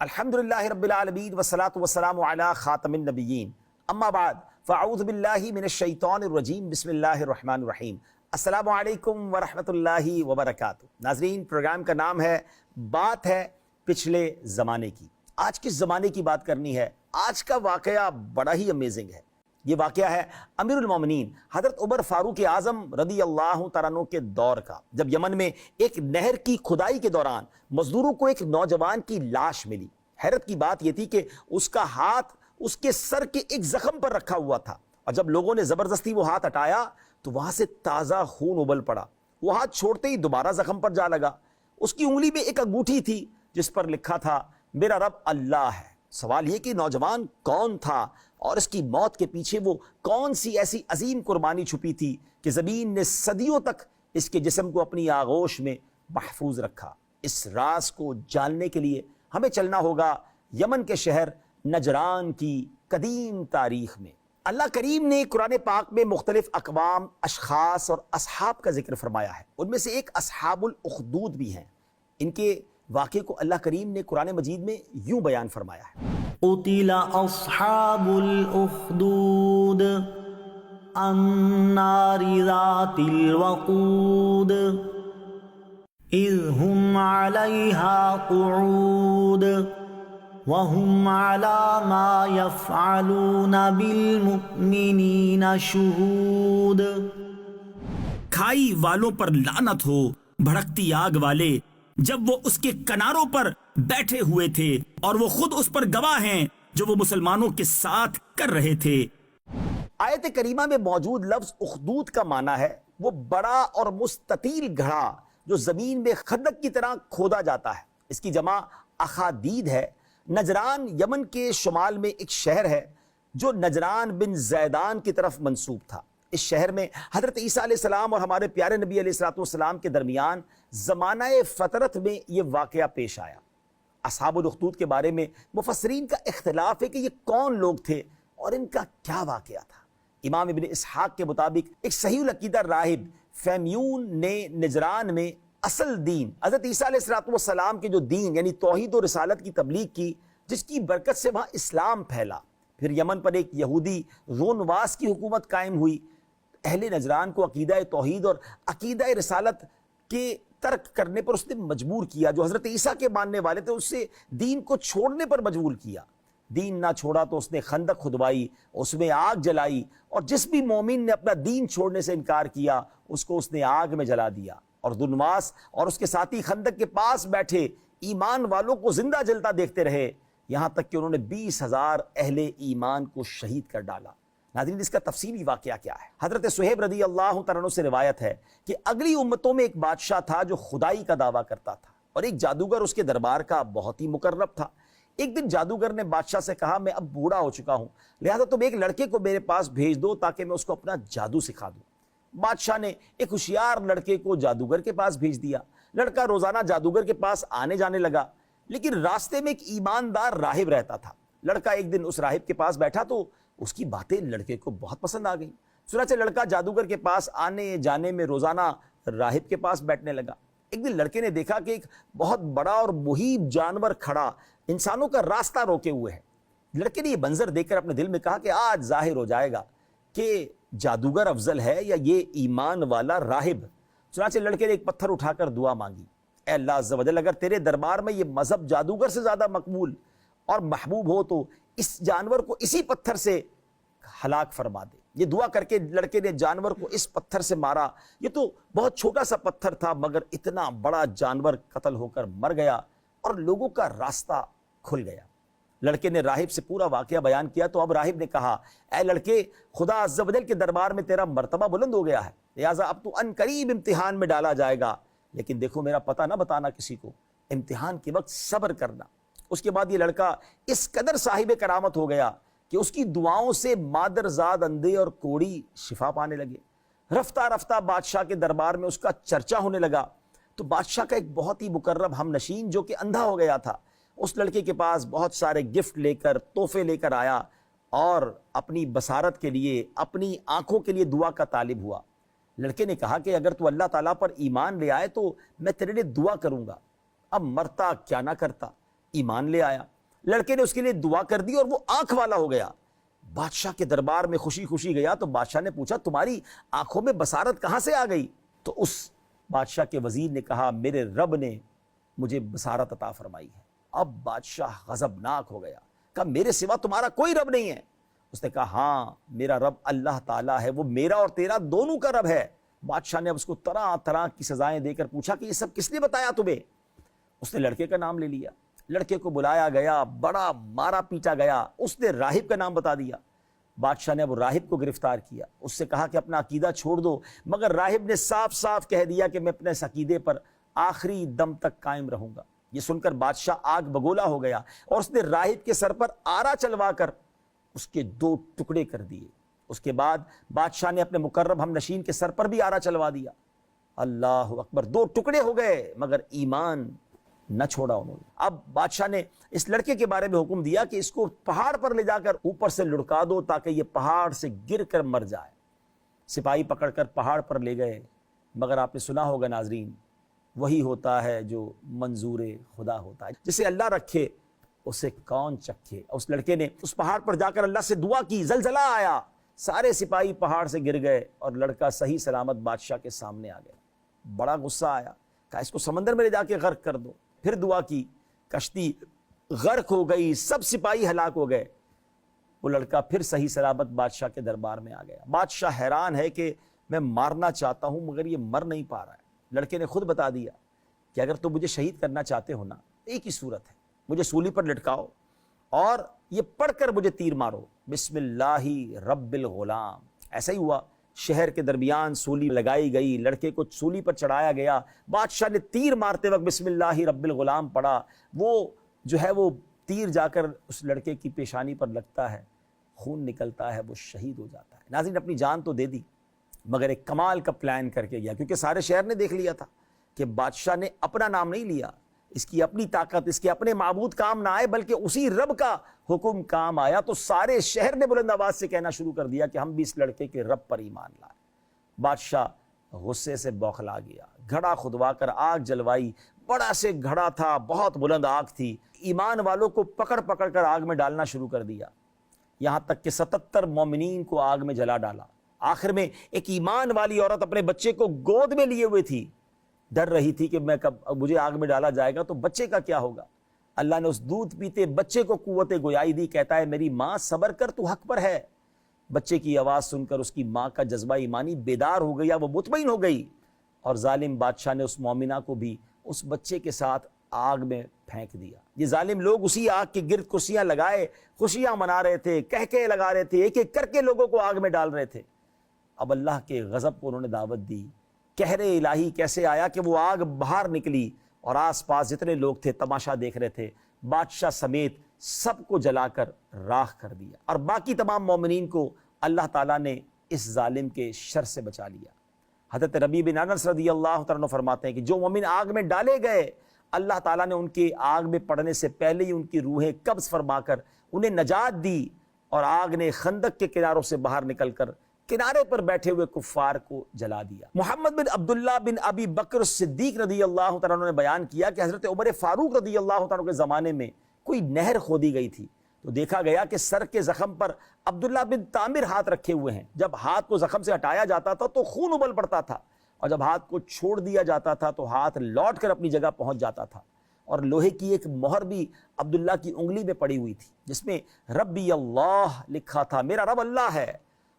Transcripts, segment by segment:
الحمدللہ رب العالمین والصلاة والسلام علی خاتم النبیین اما بعد فاعوذ باللہ من الشیطان الرجیم بسم اللہ الرحمن الرحیم السلام علیکم ورحمۃ اللہ وبرکاتہ۔ ناظرین، پروگرام کا نام ہے بات ہے پچھلے زمانے کی۔ آج کس زمانے کی بات کرنی ہے؟ آج کا واقعہ بڑا ہی امیزنگ ہے۔ یہ واقعہ ہے امیر المومنین حضرت عمر فاروق اعظم رضی اللہ تعالیٰ عنہ کے دور کا، جب یمن میں ایک نہر کی کھدائی کے دوران مزدوروں کو ایک نوجوان کی لاش ملی۔ حیرت کی بات یہ تھی کہ اس کا ہاتھ اس کے سر کے ایک زخم پر رکھا ہوا تھا، اور جب لوگوں نے زبردستی وہ ہاتھ ہٹایا تو وہاں سے تازہ خون ابل پڑا۔ وہ ہاتھ چھوڑتے ہی دوبارہ زخم پر جا لگا۔ اس کی انگلی میں ایک انگوٹھی تھی جس پر لکھا تھا میرا رب اللہ ہے۔ سوال یہ کہ نوجوان کون تھا اور اس کی موت کے پیچھے وہ کون سی ایسی عظیم قربانی چھپی تھی کہ زمین نے صدیوں تک اس کے جسم کو اپنی آغوش میں محفوظ رکھا؟ اس راز کو جاننے کے لیے ہمیں چلنا ہوگا یمن کے شہر نجران کی قدیم تاریخ میں۔ اللہ کریم نے قرآن پاک میں مختلف اقوام، اشخاص اور اصحاب کا ذکر فرمایا ہے۔ ان میں سے ایک اصحاب الاخدود بھی ہیں۔ ان کے واقعے کو اللہ کریم نے قرآن مجید میں یوں بیان فرمایا ہے: قتل اصحاب الاخدود النار ذات الوقود اذ هم عليها قعود وهم على ما يفعلون بالمؤمنين شهود۔ کھائی والوں پر لعنت ہو، بھڑکتی آگ والے، جب وہ اس کے کناروں پر بیٹھے ہوئے تھے اور وہ خود اس پر گواہ ہیں جو وہ مسلمانوں کے ساتھ کر رہے تھے۔ آیت کریمہ میں موجود لفظ اخدود کا معنی ہے وہ بڑا اور مستطیل گھڑا جو زمین میں خندق کی طرح کھودا جاتا ہے۔ اس کی جمع اخادید ہے۔ نجران یمن کے شمال میں ایک شہر ہے جو نجران بن زیدان کی طرف منسوب تھا۔ اس شہر میں حضرت عیسیٰ علیہ السلام اور ہمارے پیارے نبی علیہ السلام کے درمیان زمانہ فترت میں یہ واقعہ پیش آیا۔ اصحاب الاخدود کے بارے میں مفسرین کا اختلاف ہے کہ یہ کون لوگ تھے اور ان کا کیا واقعہ تھا۔ امام ابن اسحاق کے مطابق ایک صحیح العقیدہ راہب فیمیون نے نجران میں اصل دین حضرت عیسیٰ علیہ السلام کے جو دین یعنی توحید و رسالت کی تبلیغ کی، جس کی برکت سے وہاں اسلام پھیلا۔ پھر یمن پر ایک یہودی غونواس کی حکومت قائم ہوئی۔ اہل نجران کو عقیدہ توحید اور عقیدہ رسالت کے ترک کرنے پر اس نے مجبور کیا۔ جو حضرت عیسیٰ کے ماننے والے تھے اس سے دین کو چھوڑنے پر مجبور کیا۔ دین نہ چھوڑا تو اس نے خندق کھدوائی، اس میں آگ جلائی، اور جس بھی مومن نے اپنا دین چھوڑنے سے انکار کیا اس کو اس نے آگ میں جلا دیا۔ اور دنواس اور اس کے ساتھی خندق کے پاس بیٹھے ایمان والوں کو زندہ جلتا دیکھتے رہے، یہاں تک کہ انہوں نے 20,000 اہل ایمان کو شہید کر ڈالا۔ ناظرین، اس کا تفصیلی واقعہ کیا ہے؟ حضرت صہیب رضی اللہ تعالیٰ عنہ سے روایت ہے کہ اگلی امتوں میں ایک بادشاہ تھا جو خدائی کا دعویٰ کرتا تھا، اور ایک جادوگر اس کے دربار کا بہت ہی مقرب تھا۔ ایک دن جادوگر نے بادشاہ سے کہا میں اب بوڑھا ہو چکا ہوں، لہذا تم ایک لڑکے کو میرے پاس بھیج دو تاکہ میں اس کو اپنا جادو سکھا دوں۔ بادشاہ نے ایک ہوشیار لڑکے کو جادوگر کے پاس بھیج دیا۔ لڑکا روزانہ جادوگر کے پاس آنے جانے لگا، لیکن راستے میں ایک ایماندار راہب رہتا تھا۔ لڑکا ایک دن اس راہب کے پاس بیٹھا تو اس کی باتیں لڑکے کو بہت پسند آ گئیں۔ چنانچہ لڑکا جادوگر کے پاس آنے جانے میں روزانہ راہب کے پاس بیٹھنے لگا۔ ایک دن لڑکے نے دیکھا کہ ایک بہت بڑا اور مہیب جانور کھڑا انسانوں کا راستہ روکے ہوئے ہے۔ لڑکے نے یہ منظر دیکھ کر اپنے دل میں کہا کہ آج ظاہر ہو جائے گا کہ جادوگر افضل ہے یا یہ ایمان والا راہب۔ چنانچہ لڑکے نے ایک پتھر اٹھا کر دعا مانگی، اے اللہ عز و جل، اگر تیرے دربار میں یہ مذہب جادوگر سے زیادہ مقبول اور محبوب ہو تو اس جانور کو اسی پتھر سے ہلاک فرما دے۔ یہ دعا کر کے لڑکے نے جانور کو اس پتھر سے مارا۔ یہ تو بہت چھوٹا سا پتھر تھا، مگر اتنا بڑا جانور قتل ہو کر مر گیا اور لوگوں کا راستہ کھل گیا۔ لڑکے نے راہب سے پورا واقعہ بیان کیا تو اب راہب نے کہا، اے لڑکے، خدا عز و جل کے دربار میں تیرا مرتبہ بلند ہو گیا ہے، لہٰذا اب تو ان قریب امتحان میں ڈالا جائے گا، لیکن دیکھو میرا پتہ نہ بتانا کسی کو، امتحان کے وقت صبر کرنا۔ اس کے بعد یہ لڑکا اس قدر صاحب کرامت ہو گیا کہ اس کی دعاؤں سے مادرزاد اندھے اور کوڑی شفا پانے لگے۔ رفتہ رفتہ بادشاہ کے دربار میں اس کا چرچا ہونے لگا تو بادشاہ کا ایک بہت ہی مقرب ہم نشین جو کہ اندھا ہو گیا تھا، اس لڑکے کے پاس بہت سارے گفٹ لے کر، تحفے لے کر آیا اور اپنی بصارت کے لیے، اپنی آنکھوں کے لیے دعا کا طالب ہوا۔ لڑکے نے کہا کہ اگر تو اللہ تعالیٰ پر ایمان لے آئے تو میں تیرے لیے دعا کروں گا۔ اب مرتا کیا نہ کرتا، ایمان لے آیا. لڑکے نے اس کے لیے دعا کر دی اور وہ آنکھ والا ہو گیا. بادشاہ کے دربار میں خوشی خوشی گیا تو بادشاہ نے پوچھا تمہاری آنکھوں میں بصارت کہاں سے آ گئی؟ تو اس بادشاہ کے وزیر نے کہا میرے رب نے مجھے بصارت عطا فرمائی ہے. اب بادشاہ غضبناک ہو گیا, کہا میرے سوا تمہارا کوئی رب نہیں ہے؟ اس نے کہا ہاں میرا رب اللہ تعالیٰ ہے, وہ میرا اور تیرا دونوں کا رب ہے. بادشاہ نے اب اس کو طرح طرح کی سزائیں دے کر پوچھا کہ یہ سب کس نے بتایا تمہیں؟ اس نے لڑکے کا نام لے لیا, لڑکے کو بلایا گیا, بڑا مارا پیٹا گیا. اس نے راہب کا نام بتا دیا. بادشاہ نے اب راہب کو گرفتار کیا, اس سے کہا کہ اپنا عقیدہ چھوڑ دو, مگر راہب نے صاف صاف کہہ دیا کہ میں اپنے اس عقیدے پر آخری دم تک قائم رہوں گا. یہ سن کر بادشاہ آگ بگولا ہو گیا اور اس نے راہب کے سر پر آرا چلوا کر اس کے 2 ٹکڑے کر دیے. اس کے بعد بادشاہ نے اپنے مقرب ہم نشین کے سر پر بھی آرا چلوا دیا. اللہ اکبر, 2 ٹکڑے ہو گئے مگر ایمان نہ چھوڑا انہوں نے. اب بادشاہ نے اس لڑکے کے بارے میں حکم دیا کہ اس کو پہاڑ پر لے جا کر اوپر سے لڑکا دو تاکہ یہ پہاڑ سے گر کر مر جائے. سپاہی پکڑ کر پہاڑ پر لے گئے, مگر آپ نے سنا ہوگا ناظرین, وہی ہوتا ہے جو منظور خدا ہوتا ہے, جسے اللہ رکھے اسے کون چکھے. اس لڑکے نے اس پہاڑ پر جا کر اللہ سے دعا کی, زلزلہ آیا, سارے سپاہی پہاڑ سے گر گئے اور لڑکا صحیح سلامت بادشاہ کے سامنے آ گیا. بڑا غصہ آیا, کہا اس کو سمندر میں لے جا کے غرق کر دو. پھر دعا کی, کشتی غرق ہو گئی, سب سپاہی ہلاک ہو گئے. وہ لڑکا پھر صحیح سلامت بادشاہ کے دربار میں آ گیا. بادشاہ حیران ہے کہ میں مارنا چاہتا ہوں مگر یہ مر نہیں پا رہا ہے. لڑکے نے خود بتا دیا کہ اگر تم مجھے شہید کرنا چاہتے ہو نا, ایک ہی صورت ہے, مجھے سولی پر لٹکاؤ اور یہ پڑھ کر مجھے تیر مارو, بسم اللہ رب الغلام. ایسا ہی ہوا, شہر کے درمیان سولی لگائی گئی, لڑکے کو سولی پر چڑھایا گیا. بادشاہ نے تیر مارتے وقت بسم اللہ رب الغلام پڑھا, وہ جو ہے وہ تیر جا کر اس لڑکے کی پیشانی پر لگتا ہے, خون نکلتا ہے, وہ شہید ہو جاتا ہے. ناظرین اپنی جان تو دے دی مگر ایک کمال کا پلان کر کے گیا, کیونکہ سارے شہر نے دیکھ لیا تھا کہ بادشاہ نے اپنا نام نہیں لیا, اس کی اپنی طاقت, اس کے اپنے معبود کام نہ آئے بلکہ اسی رب کا حکم کام آیا. تو سارے شہر نے بلند آواز سے کہنا شروع کر دیا کہ ہم بھی اس لڑکے کے رب پر ایمان لائے. بادشاہ غصے سے بوکھلا گیا, گھڑا کھدوا کر آگ جلوائی. بڑا سے گھڑا تھا, بہت بلند آگ تھی. ایمان والوں کو پکڑ پکڑ کر آگ میں ڈالنا شروع کر دیا, یہاں تک کہ 77 مومنین کو آگ میں جلا ڈالا. آخر میں ایک ایمان والی عورت اپنے بچے کو گود میں لیے ہوئے تھی, ڈر رہی تھی کہ میں کب مجھے آگ میں ڈالا جائے گا تو بچے کا کیا ہوگا. اللہ نے اس دودھ پیتے بچے کو قوت گویائی دی. کہتا ہے میری ماں صبر کر, تو حق پر ہے. بچے کی آواز سن کر اس کی ماں کا جذبہ ایمانی بیدار ہو گیا, وہ مطمئن ہو گئی, اور ظالم بادشاہ نے اس مومنہ کو بھی اس بچے کے ساتھ آگ میں پھینک دیا. یہ ظالم لوگ اسی آگ کے گرد کرسیاں لگائے خوشیاں منا رہے تھے, کہکے لگا رہے تھے, ایک ایک کر کے لوگوں کو آگ میں ڈال رہے تھے. اب اللہ کے غضب کو انہوں نے دعوت دی. قہر الہی کیسے آیا کہ وہ آگ باہر نکلی اور آس پاس جتنے لوگ تھے تماشا دیکھ رہے تھے, بادشاہ سمیت سب کو جلا کر راکھ کر دیا, اور باقی تمام مومنین کو اللہ تعالیٰ نے اس ظالم کے شر سے بچا لیا. حضرت ربیع بن انس رضی اللہ تعالیٰ عنہ فرماتے ہیں کہ جو مومن آگ میں ڈالے گئے, اللہ تعالیٰ نے ان کے آگ میں پڑنے سے پہلے ہی ان کی روحیں قبض فرما کر انہیں نجات دی, اور آگ نے خندق کے کناروں سے باہر نکل کر کنارے پر بیٹھے ہوئے کفار کو جلا دیا. محمد بن عبداللہ بن ابی بکر صدیق رضی اللہ تعالیٰ عنہ نے بیان کیا کہ حضرت عمر فاروق رضی اللہ تعالیٰ عنہ کے زمانے میں کوئی نہر کھودی گئی تھی, تو دیکھا گیا کہ سر کے زخم پر عبداللہ بن تامر ہاتھ رکھے ہوئے ہیں. جب ہاتھ کو زخم سے ہٹایا جاتا تھا تو خون ابل پڑتا تھا, اور جب ہاتھ کو چھوڑ دیا جاتا تھا تو ہاتھ لوٹ کر اپنی جگہ پہنچ جاتا تھا. اور لوہے کی ایک مہر بھی عبداللہ کی انگلی میں پڑی ہوئی تھی جس میں ربی اللہ لکھا تھا, میرا رب اللہ ہے.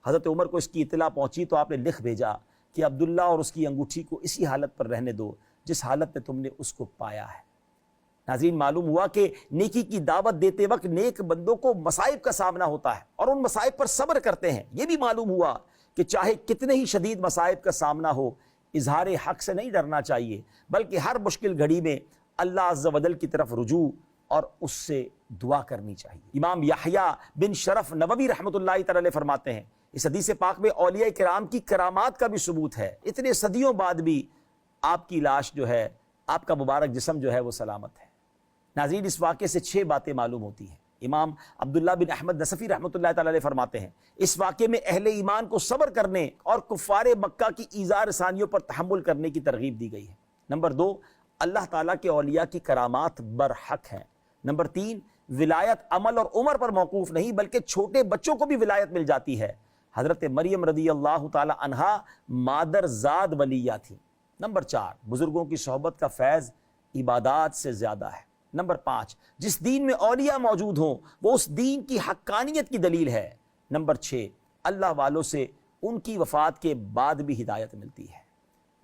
حضرت عمر کو اس کی اطلاع پہنچی تو آپ نے لکھ بھیجا کہ عبداللہ اور اس کی انگوٹھی کو اسی حالت پر رہنے دو جس حالت میں تم نے اس کو پایا ہے. ناظرین معلوم ہوا کہ نیکی کی دعوت دیتے وقت نیک بندوں کو مصائب کا سامنا ہوتا ہے اور ان مصائب پر صبر کرتے ہیں. یہ بھی معلوم ہوا کہ چاہے کتنے ہی شدید مصائب کا سامنا ہو, اظہار حق سے نہیں ڈرنا چاہیے بلکہ ہر مشکل گھڑی میں اللہ عز و جل کی طرف رجوع اور اس سے دعا کرنی چاہیے. امام یحییٰ بن شرف نووی رحمۃ اللہ تعالی علیہ فرماتے ہیں اس حدیث پاک میں اولیاء کرام کی کرامات کا بھی ثبوت ہے. اتنے صدیوں بعد بھی آپ کی لاش جو ہے, آپ کا مبارک جسم جو ہے وہ سلامت ہے. ناظرین اس واقعے سے 6 باتیں معلوم ہوتی ہیں. امام عبداللہ بن احمد نصفی رحمۃ اللہ تعالی علیہ فرماتے ہیں اس واقعے میں اہل ایمان کو صبر کرنے اور کفار مکہ کی ایذا رسانیوں پر تحمل کرنے کی ترغیب دی گئی ہے. نمبر 2, اللہ تعالیٰ کے اولیاء کی کرامات برحق ہیں. نمبر 3، ولایت عمل اور عمر پر موقوف نہیں بلکہ چھوٹے بچوں کو بھی ولایت مل جاتی ہے۔ حضرت مریم رضی اللہ تعالی عنہا مادر زاد ولیہ تھی۔ نمبر 4، بزرگوں کی صحبت کا فیض عبادات سے زیادہ ہے۔ نمبر 5، جس دین میں اولیاء موجود ہوں وہ اس دین کی حقانیت کی دلیل ہے۔ نمبر 6، اللہ والوں سے ان کی وفات کے بعد بھی ہدایت ملتی ہے۔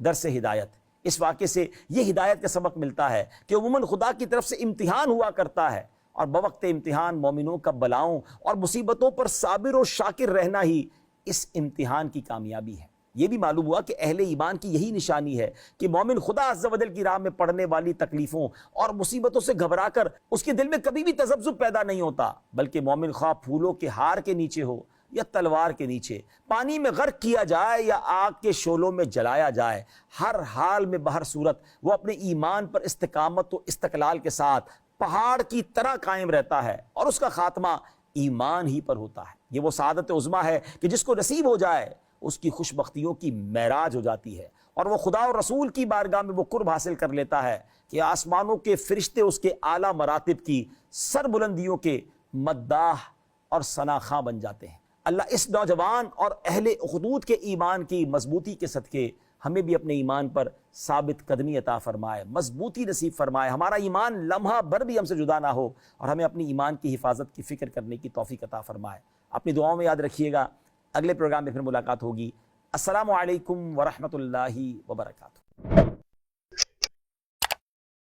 درس ہدایت، اس واقعے سے یہ ہدایت کا سبق ملتا ہے کہ عموماً خدا کی طرف سے امتحان ہوا کرتا ہے، اور بوقت امتحان مومنوں کا بلاؤں اور مصیبتوں پر صابر و شاکر رہنا ہی اس امتحان کی کامیابی ہے۔ یہ بھی معلوم ہوا کہ اہل ایمان کی یہی نشانی ہے کہ مومن خدا عز و جل کی راہ میں پڑنے والی تکلیفوں اور مصیبتوں سے گھبرا کر اس کے دل میں کبھی بھی تذبذب پیدا نہیں ہوتا، بلکہ مومن خواہ پھولوں کے ہار کے نیچے ہو یا تلوار کے نیچے، پانی میں غرق کیا جائے یا آگ کے شعلوں میں جلایا جائے، ہر حال میں بہر صورت وہ اپنے ایمان پر استقامت و استقلال کے ساتھ پہاڑ کی طرح قائم رہتا ہے، اور اس کا خاتمہ ایمان ہی پر ہوتا ہے۔ یہ وہ سعادت عظمیٰ ہے کہ جس کو نصیب ہو جائے اس کی خوش بختیوں کی معراج ہو جاتی ہے، اور وہ خدا اور رسول کی بارگاہ میں وہ قرب حاصل کر لیتا ہے کہ آسمانوں کے فرشتے اس کے اعلیٰ مراتب کی سر بلندیوں کے مداح اور ثناخواں بن جاتے ہیں۔ اللہ اس نوجوان اور اہل اخدود کے ایمان کی مضبوطی کے صدقے ہمیں بھی اپنے ایمان پر ثابت قدمی عطا فرمائے، مضبوطی نصیب فرمائے، ہمارا ایمان لمحہ بھر بھی ہم سے جدا نہ ہو، اور ہمیں اپنی ایمان کی حفاظت کی فکر کرنے کی توفیق عطا فرمائے۔ اپنی دعاؤں میں یاد رکھیے گا، اگلے پروگرام میں پھر ملاقات ہوگی۔ السلام علیکم ورحمۃ اللہ وبرکاتہ۔